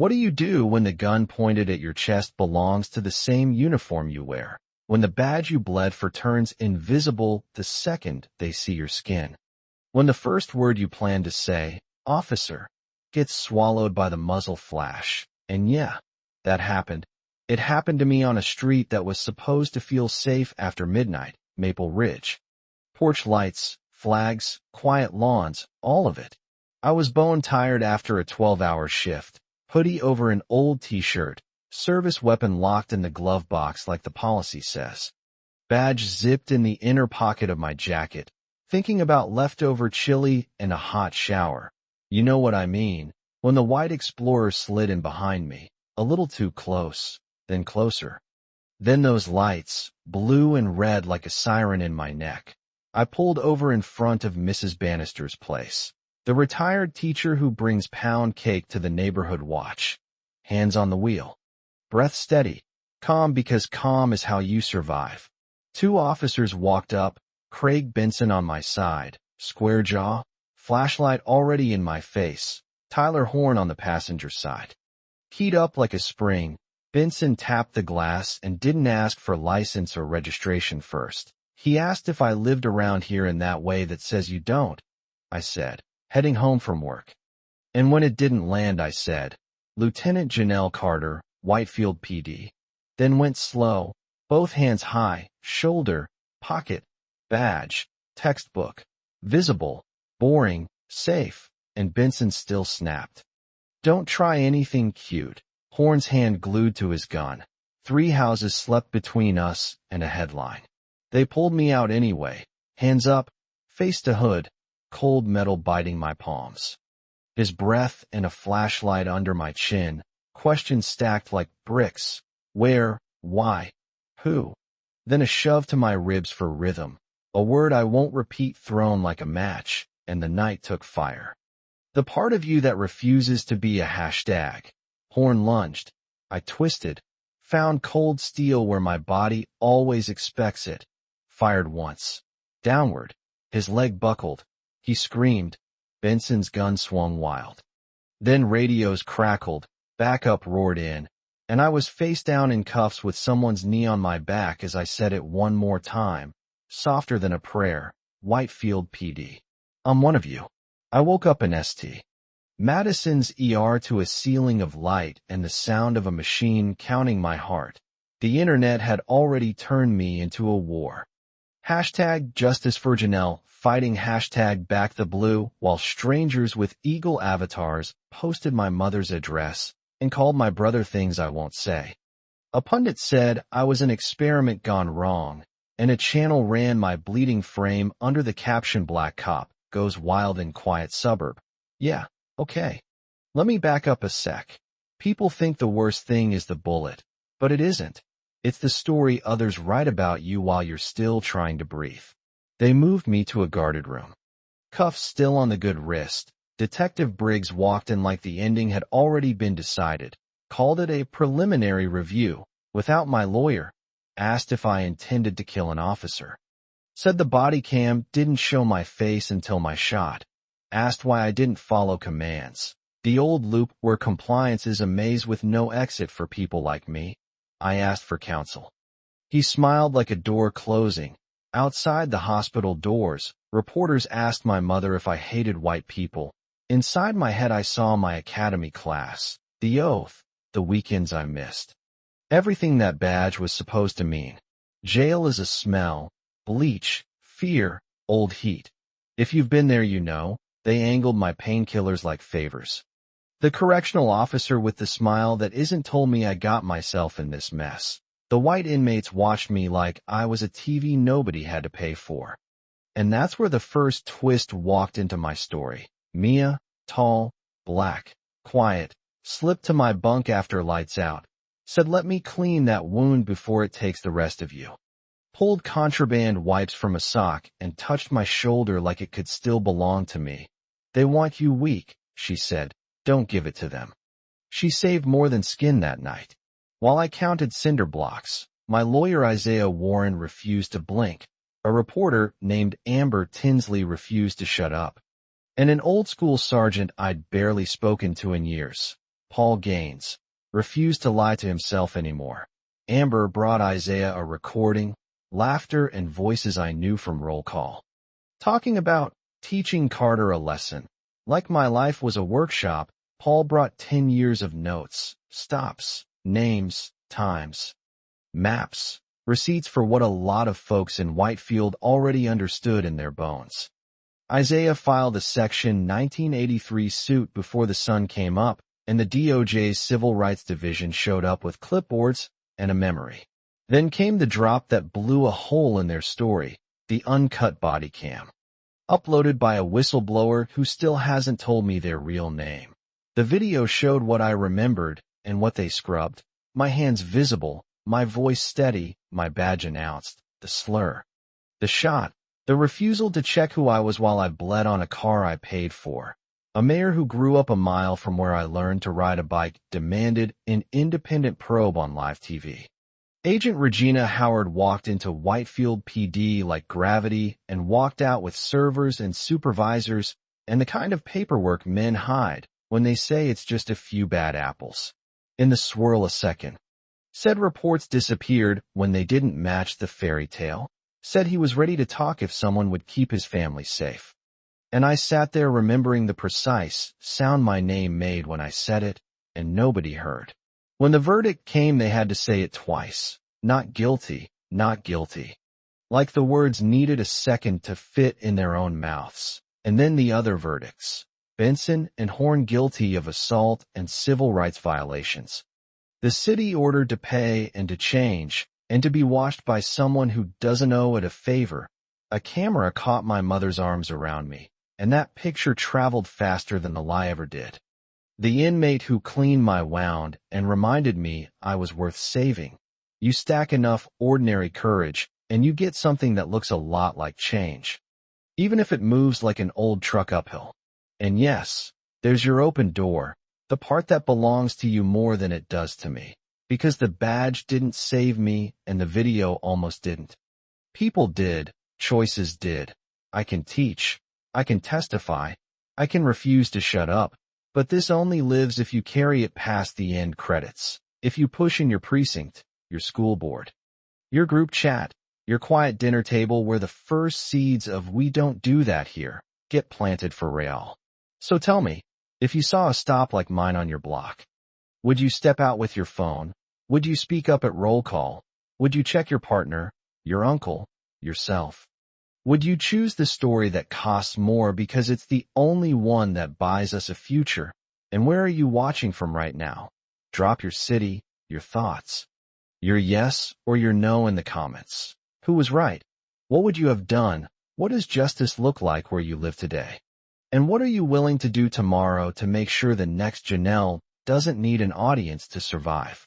What do you do when the gun pointed at your chest belongs to the same uniform you wear? When the badge you bled for turns invisible the second they see your skin? When the first word you plan to say, officer, gets swallowed by the muzzle flash? And yeah, that happened. It happened to me on a street that was supposed to feel safe after midnight, Maple Ridge. Porch lights, flags, quiet lawns, all of it. I was bone tired after a 12-hour shift, hoodie over an old t-shirt, service weapon locked in the glove box like the policy says. Badge zipped in the inner pocket of my jacket, thinking about leftover chili and a hot shower. You know what I mean, when the white Explorer slid in behind me, a little too close, then closer. Then those lights, blue and red like a siren in my neck. I pulled over in front of Mrs. Bannister's place, the retired teacher who brings pound cake to the neighborhood watch. Hands on the wheel. Breath steady. Calm, because calm is how you survive. 2 officers walked up, Craig Benson on my side, square jaw, flashlight already in my face, Tyler Horn on the passenger side. Keyed up like a spring, Benson tapped the glass and didn't ask for license or registration first. He asked if I lived around here in that way that says you don't, I said, heading home from work. And when it didn't land, I said, Lieutenant Janelle Carter, Whitefield PD. Then went slow, both hands high, shoulder, pocket, badge, textbook, visible, boring, safe, and Benson still snapped. Don't try anything cute. Horn's hand glued to his gun. 3 houses slept between us and a headline. They pulled me out anyway, hands up, face to hood, cold metal biting my palms. His breath and a flashlight under my chin, questions stacked like bricks. Where, why, who? Then a shove to my ribs for rhythm, a word I won't repeat thrown like a match, and the night took fire. The part of you that refuses to be a hashtag. Horn lunged. I twisted, found cold steel where my body always expects it. Fired once. Downward. His leg buckled. He screamed. Benson's gun swung wild. Then radios crackled, backup roared in, and I was face down in cuffs with someone's knee on my back as I said it one more time, softer than a prayer. Whitefield PD. I'm one of you. I woke up in St. Madison's ER to a ceiling of light and the sound of a machine counting my heart. The internet had already turned me into a war. Hashtag Justice for Janelle, fighting hashtag Back the Blue, while strangers with eagle avatars posted my mother's address and called my brother things I won't say. A pundit said I was an experiment gone wrong, and a channel ran my bleeding frame under the caption Black Cop Goes Wild in Quiet Suburb. Yeah, okay. Let me back up a sec. People think the worst thing is the bullet, but it isn't. It's the story others write about you while you're still trying to breathe. They moved me to a guarded room. Cuffs still on the good wrist. Detective Briggs walked in like the ending had already been decided, called it a preliminary review, without my lawyer, asked if I intended to kill an officer. Said the body cam didn't show my face until my shot. Asked why I didn't follow commands. The old loop where compliance is a maze with no exit for people like me. I asked for counsel. He smiled like a door closing. Outside the hospital doors, reporters asked my mother if I hated white people. Inside my head I saw my academy class, the oath, the weekends I missed. Everything that badge was supposed to mean. Jail is a smell, bleach, fear, old heat. If you've been there you know, they angled my painkillers like favors. The correctional officer with the smile that isn't told me I got myself in this mess. The white inmates watched me like I was a TV nobody had to pay for. And that's where the first twist walked into my story. Mia, tall, black, quiet, slipped to my bunk after lights out. Said let me clean that wound before it takes the rest of you. Pulled contraband wipes from a sock and touched my shoulder like it could still belong to me. They want you weak, she said. Don't give it to them. She saved more than skin that night. While I counted cinder blocks, my lawyer Isaiah Warren refused to blink. A reporter named Amber Tinsley refused to shut up. And an old-school sergeant I'd barely spoken to in years, Paul Gaines refused to lie to himself anymore. Amber brought Isaiah a recording, laughter, and voices I knew from roll call. Talking about teaching Carter a lesson. Like my life was a workshop, Paul brought 10 years of notes, stops, names, times, maps, receipts for what a lot of folks in Whitefield already understood in their bones. Isaiah filed a Section 1983 suit before the sun came up, and the DOJ's Civil Rights Division showed up with clipboards and a memory. Then came the drop that blew a hole in their story, the uncut body cam, uploaded by a whistleblower who still hasn't told me their real name. The video showed what I remembered and what they scrubbed. My hands visible, my voice steady, my badge announced, the slur. The shot, the refusal to check who I was while I bled on a car I paid for. A mayor who grew up a mile from where I learned to ride a bike demanded an independent probe on live TV. Agent Regina Howard walked into Whitefield PD like gravity and walked out with servers and supervisors and the kind of paperwork men hide when they say it's just a few bad apples. In the swirl a second. Said reports disappeared when they didn't match the fairy tale. Said he was ready to talk if someone would keep his family safe. And I sat there remembering the precise sound my name made when I said it, and nobody heard. When the verdict came, they had to say it twice. Not guilty, not guilty. Like the words needed a second to fit in their own mouths. And then the other verdicts. Benson and Horn guilty of assault and civil rights violations. The city ordered to pay and to change, and to be watched by someone who doesn't owe it a favor. A camera caught my mother's arms around me, and that picture traveled faster than the lie ever did. The inmate who cleaned my wound and reminded me I was worth saving. You stack enough ordinary courage, and you get something that looks a lot like change. Even if it moves like an old truck uphill. And yes, there's your open door, the part that belongs to you more than it does to me. Because the badge didn't save me and the video almost didn't. People did, choices did. I can teach, I can testify, I can refuse to shut up, but this only lives if you carry it past the end credits. If you push in your precinct, your school board, your group chat, your quiet dinner table where the first seeds of "we don't do that here" get planted for real. So tell me, if you saw a stop like mine on your block, would you step out with your phone? Would you speak up at roll call? Would you check your partner, your uncle, yourself? Would you choose the story that costs more because it's the only one that buys us a future? And where are you watching from right now? Drop your city, your thoughts, your yes or your no in the comments. Who was right? What would you have done? What does justice look like where you live today? And what are you willing to do tomorrow to make sure the next Janelle doesn't need an audience to survive?